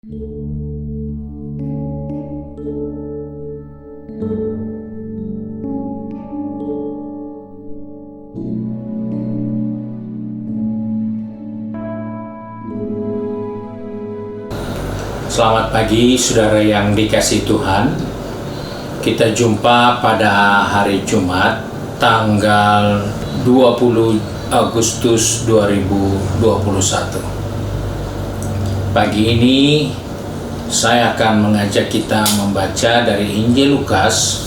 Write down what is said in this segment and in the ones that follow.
Selamat pagi saudara yang dikasihi Tuhan. Kita jumpa pada hari Jumat tanggal 20 Agustus 2021. Pagi ini saya akan mengajak kita membaca dari Injil Lukas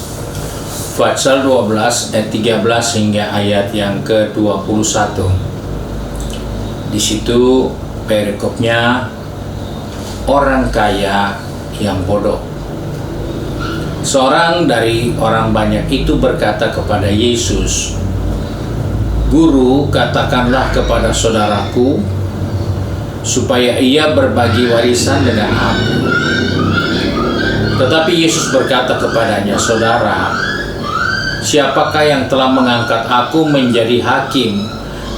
pasal 12 ayat 13 hingga ayat yang ke-21. Di situ perikopnya orang kaya yang bodoh. Seorang dari orang banyak itu berkata kepada Yesus, "Guru, katakanlah kepada saudaraku supaya ia berbagi warisan dengan aku." Tetapi Yesus berkata kepadanya, "Saudara, siapakah yang telah mengangkat aku menjadi hakim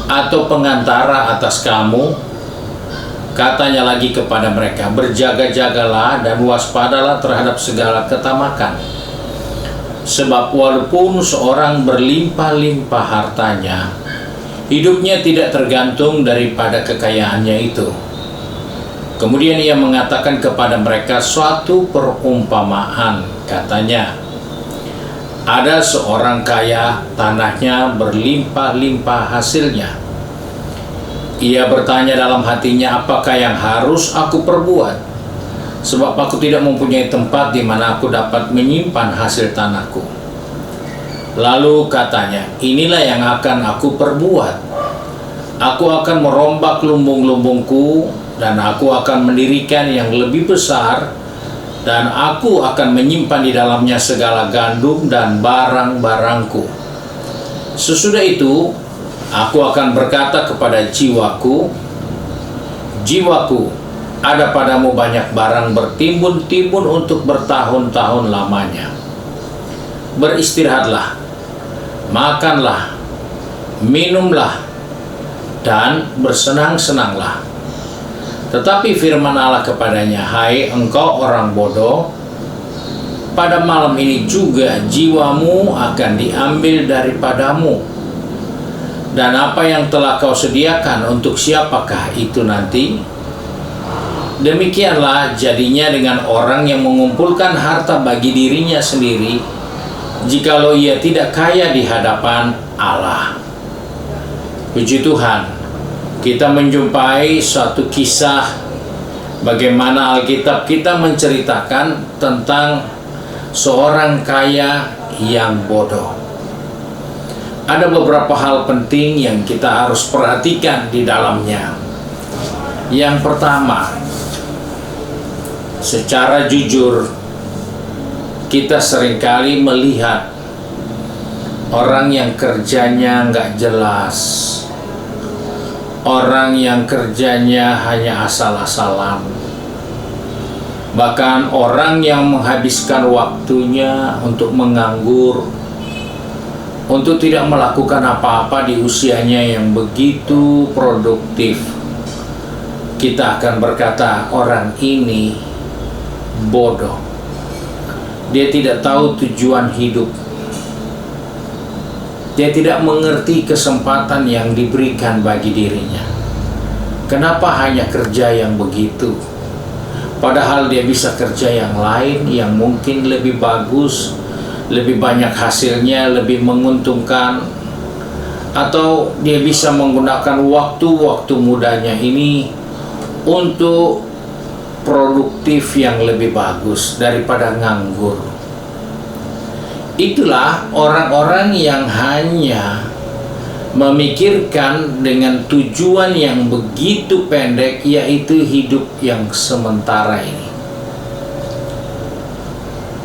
atau pengantara atas kamu?" Katanya lagi kepada mereka, "Berjaga-jagalah dan waspadalah terhadap segala ketamakan. Sebab walaupun seorang berlimpah-limpah hartanya, hidupnya tidak tergantung daripada kekayaannya itu." Kemudian ia mengatakan kepada mereka suatu perumpamaan. Katanya, "Ada seorang kaya, tanahnya berlimpah-limpah hasilnya. Ia bertanya dalam hatinya, apakah yang harus aku perbuat? Sebab aku tidak mempunyai tempat di mana aku dapat menyimpan hasil tanahku." Lalu katanya, "Inilah yang akan aku perbuat. Aku akan merombak lumbung-lumbungku dan aku akan mendirikan yang lebih besar, dan aku akan menyimpan di dalamnya segala gandum dan barang-barangku. Sesudah itu, aku akan berkata kepada jiwaku, jiwaku, ada padamu banyak barang bertimbun-timbun untuk bertahun-tahun lamanya. Beristirahatlah, makanlah, minumlah, dan bersenang-senanglah." Tetapi firman Allah kepadanya, "Hai engkau orang bodoh, pada malam ini juga jiwamu akan diambil daripadamu. Dan apa yang telah kau sediakan untuk siapakah itu nanti? Demikianlah jadinya dengan orang yang mengumpulkan harta bagi dirinya sendiri, jikalau ia tidak kaya di hadapan Allah." Puji Tuhan, kita menjumpai suatu kisah bagaimana Alkitab kita menceritakan tentang seorang kaya yang bodoh. Ada beberapa hal penting yang kita harus perhatikan di dalamnya. Yang pertama, secara jujur kita seringkali melihat orang yang kerjanya nggak jelas, orang yang kerjanya hanya asal-asalan, bahkan orang yang menghabiskan waktunya untuk menganggur, untuk tidak melakukan apa-apa di usianya yang begitu produktif. Kita akan berkata, orang ini bodoh. Dia tidak tahu tujuan hidup. Dia tidak mengerti kesempatan yang diberikan bagi dirinya. Kenapa hanya kerja yang begitu? Padahal dia bisa kerja yang lain yang mungkin lebih bagus, lebih banyak hasilnya, lebih menguntungkan. Atau dia bisa menggunakan waktu-waktu mudanya ini untuk produktif yang lebih bagus daripada nganggur. Itulah orang-orang yang hanya memikirkan dengan tujuan yang begitu pendek, yaitu hidup yang sementara ini.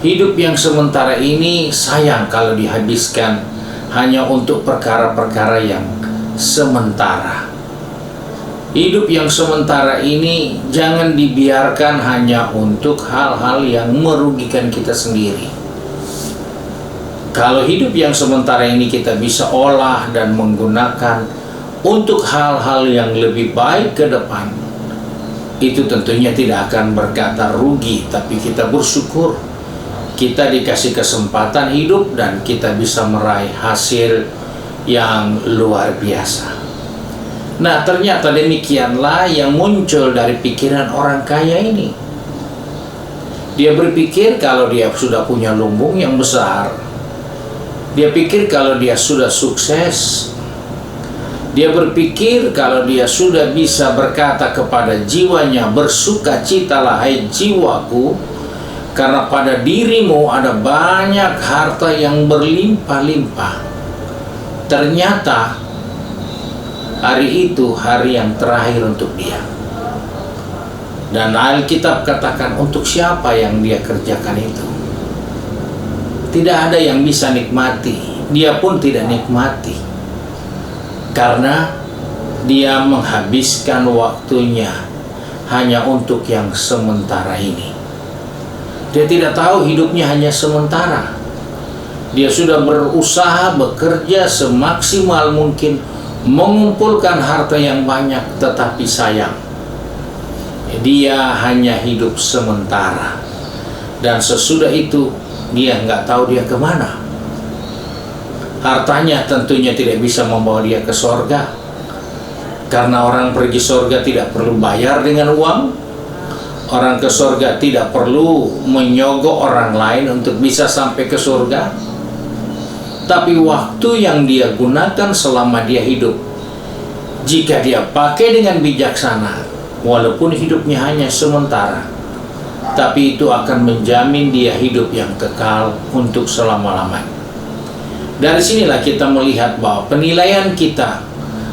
Hidup yang sementara ini sayang kalau dihabiskan hanya untuk perkara-perkara yang sementara. Hidup yang sementara ini jangan dibiarkan hanya untuk hal-hal yang merugikan kita sendiri. Kalau hidup yang sementara ini kita bisa olah dan menggunakan untuk hal-hal yang lebih baik ke depan, itu tentunya tidak akan berkata rugi, tapi kita bersyukur kita dikasih kesempatan hidup dan kita bisa meraih hasil yang luar biasa. Nah, ternyata demikianlah yang muncul dari pikiran orang kaya ini. Dia berpikir kalau dia sudah punya lumbung yang besar, dia pikir kalau dia sudah sukses, dia berpikir kalau dia sudah bisa berkata kepada jiwanya, bersukacitalah hai jiwaku, karena pada dirimu ada banyak harta yang berlimpah-limpah. Ternyata hari itu hari yang terakhir untuk dia. Dan Alkitab katakan, untuk siapa yang dia kerjakan itu? Tidak ada yang bisa nikmati. Dia pun tidak nikmati, karena dia menghabiskan waktunya hanya untuk yang sementara ini. Dia tidak tahu hidupnya hanya sementara. Dia sudah berusaha bekerja semaksimal mungkin mengumpulkan harta yang banyak, tetapi sayang, dia hanya hidup sementara. Dan sesudah itu dia nggak tahu dia kemana. Hartanya tentunya tidak bisa membawa dia ke sorga, karena orang pergi sorga tidak perlu bayar dengan uang. Orang ke sorga tidak perlu menyogok orang lain untuk bisa sampai ke surga. Tapi waktu yang dia gunakan selama dia hidup, jika dia pakai dengan bijaksana, walaupun hidupnya hanya sementara, tapi itu akan menjamin dia hidup yang kekal untuk selama-lamanya. Dari sinilah kita melihat bahwa penilaian kita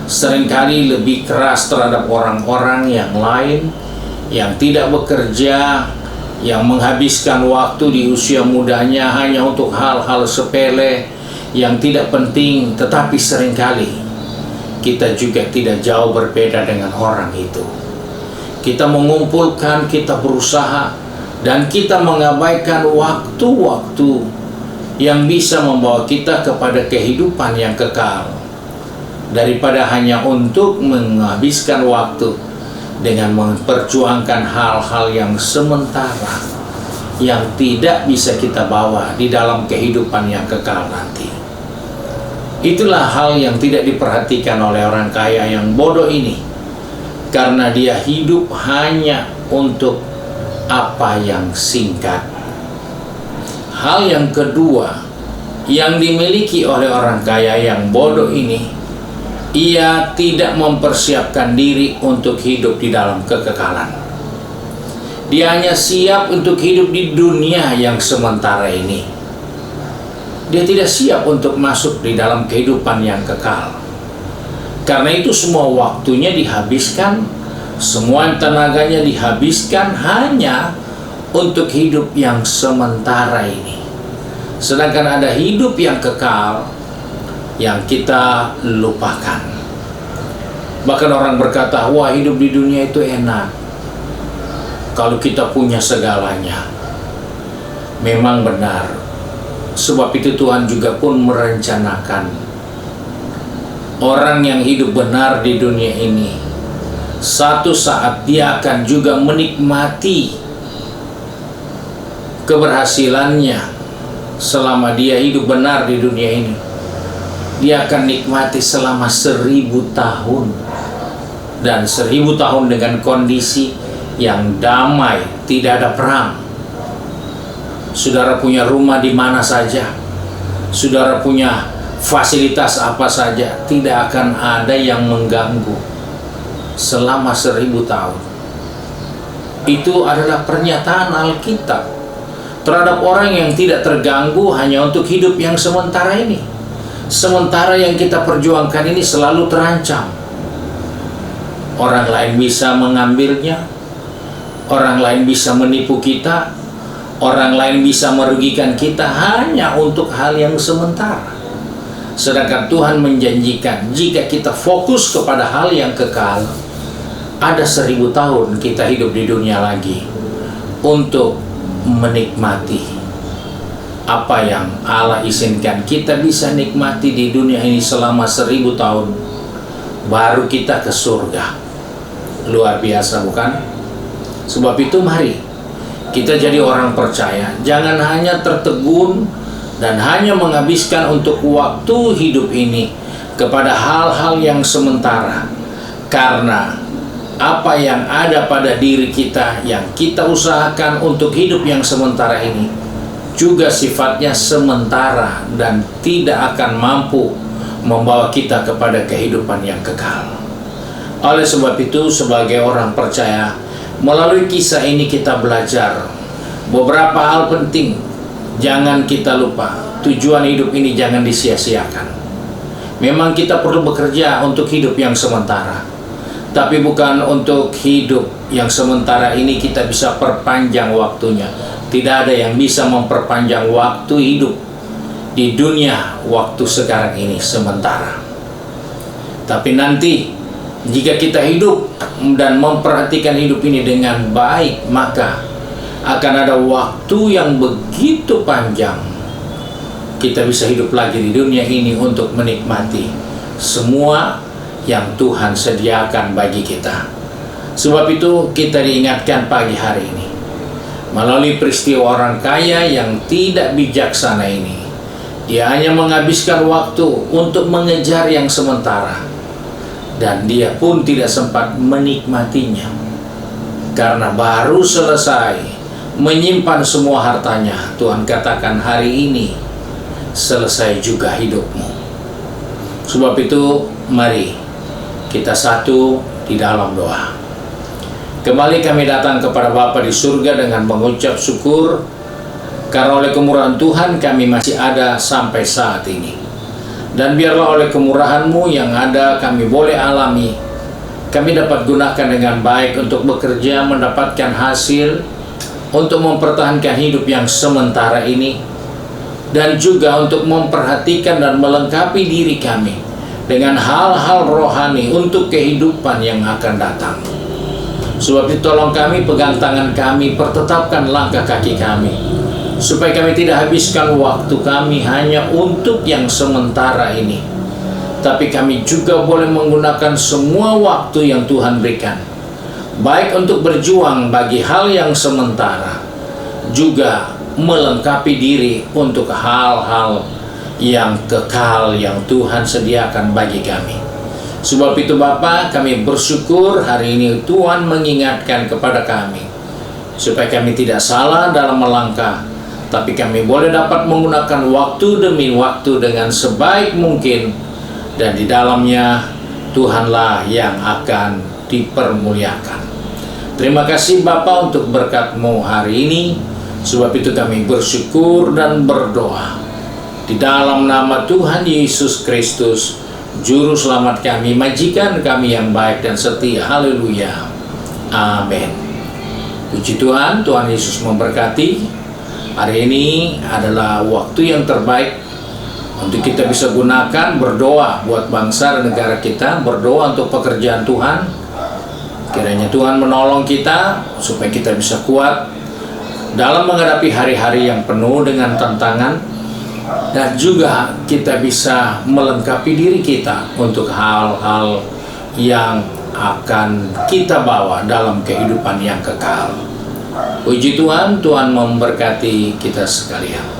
seringkali lebih keras terhadap orang-orang yang lain, yang tidak bekerja, yang menghabiskan waktu di usia mudanya hanya untuk hal-hal sepele yang tidak penting. Tetapi seringkali kita juga tidak jauh berbeda dengan orang itu. Kita mengumpulkan, kita berusaha, dan kita mengabaikan waktu-waktu yang bisa membawa kita kepada kehidupan yang kekal, daripada hanya untuk menghabiskan waktu dengan memperjuangkan hal-hal yang sementara yang tidak bisa kita bawa di dalam kehidupan yang kekal nanti. Itulah hal yang tidak diperhatikan oleh orang kaya yang bodoh ini, karena dia hidup hanya untuk apa yang singkat. Hal yang kedua yang dimiliki oleh orang kaya yang bodoh ini, ia tidak mempersiapkan diri untuk hidup di dalam kekekalan. Dia hanya siap untuk hidup di dunia yang sementara ini. Dia tidak siap untuk masuk di dalam kehidupan yang kekal. Karena itu semua waktunya dihabiskan, semua tenaganya dihabiskan hanya untuk hidup yang sementara ini. Sedangkan ada hidup yang kekal yang kita lupakan. Bahkan orang berkata, wah, hidup di dunia itu enak kalau kita punya segalanya. Memang benar. Sebab itu Tuhan juga pun merencanakan orang yang hidup benar di dunia ini, satu saat dia akan juga menikmati keberhasilannya selama dia hidup benar di dunia ini. Dia akan nikmati selama 1000 tahun, dan 1000 tahun dengan kondisi yang damai, tidak ada perang. Saudara punya rumah di mana saja, saudara punya fasilitas apa saja, tidak akan ada yang mengganggu selama 1000 tahun. Itu adalah pernyataan Alkitab terhadap orang yang tidak terganggu hanya untuk hidup yang sementara ini. Sementara yang kita perjuangkan ini selalu terancam. Orang lain bisa mengambilnya, orang lain bisa menipu kita, orang lain bisa merugikan kita hanya untuk hal yang sementara. Sedangkan Tuhan menjanjikan, jika kita fokus kepada hal yang kekal, ada 1000 tahun kita hidup di dunia lagi untuk menikmati apa yang Allah izinkan kita bisa nikmati di dunia ini selama 1000 tahun, baru kita ke surga. Luar biasa, bukan? Sebab itu mari kita jadi orang percaya, jangan hanya tertegun dan hanya menghabiskan untuk waktu hidup ini kepada hal-hal yang sementara. Karena apa yang ada pada diri kita yang kita usahakan untuk hidup yang sementara ini juga sifatnya sementara dan tidak akan mampu membawa kita kepada kehidupan yang kekal. Oleh sebab itu, sebagai orang percaya, melalui kisah ini kita belajar beberapa hal penting. Jangan kita lupa, tujuan hidup ini jangan disia-siakan. Memang kita perlu bekerja untuk hidup yang sementara, tapi bukan untuk hidup yang sementara ini kita bisa perpanjang waktunya. Tidak ada yang bisa memperpanjang waktu hidup di dunia. Waktu sekarang ini sementara. Tapi nanti jika kita hidup dan memperhatikan hidup ini dengan baik, maka akan ada waktu yang begitu panjang kita bisa hidup lagi di dunia ini untuk menikmati semua yang Tuhan sediakan bagi kita. Sebab itu kita diingatkan pagi hari ini melalui peristiwa orang kaya yang tidak bijaksana ini. Dia hanya menghabiskan waktu untuk mengejar yang sementara, dan dia pun tidak sempat menikmatinya karena baru selesai menyimpan semua hartanya. Tuhan katakan, hari ini selesai juga hidupmu. Sebab itu mari kita satu di dalam doa. Kembali kami datang kepada Bapa di surga dengan mengucap syukur karena oleh kemurahan Tuhan kami masih ada sampai saat ini. Dan biarlah oleh kemurahan-Mu yang ada kami boleh alami, kami dapat gunakan dengan baik untuk bekerja, mendapatkan hasil, untuk mempertahankan hidup yang sementara ini, dan juga untuk memperhatikan dan melengkapi diri kami dengan hal-hal rohani untuk kehidupan yang akan datang. Sebab itu tolong kami, pegang tangan kami, pertetapkan langkah kaki kami, supaya kami tidak habiskan waktu kami hanya untuk yang sementara ini, tapi kami juga boleh menggunakan semua waktu yang Tuhan berikan, baik untuk berjuang bagi hal yang sementara, juga melengkapi diri untuk hal-hal yang kekal yang Tuhan sediakan bagi kami. Sebab itu Bapa, kami bersyukur hari ini Tuhan mengingatkan kepada kami supaya kami tidak salah dalam melangkah, tapi kami boleh dapat menggunakan waktu demi waktu dengan sebaik mungkin, dan di dalamnya Tuhanlah yang akan dipermuliakan. Terima kasih Bapa untuk berkat-Mu hari ini. Sebab itu kami bersyukur dan berdoa di dalam nama Tuhan Yesus Kristus, Juru Selamat kami, majikan kami yang baik dan setia. Haleluya. Amin. Puji Tuhan, Tuhan Yesus memberkati. Hari ini adalah waktu yang terbaik untuk kita bisa gunakan berdoa buat bangsa dan negara kita, berdoa untuk pekerjaan Tuhan. Kiranya Tuhan menolong kita supaya kita bisa kuat dalam menghadapi hari-hari yang penuh dengan tantangan, dan juga kita bisa melengkapi diri kita untuk hal-hal yang akan kita bawa dalam kehidupan yang kekal. Puji Tuhan, Tuhan memberkati kita sekalian.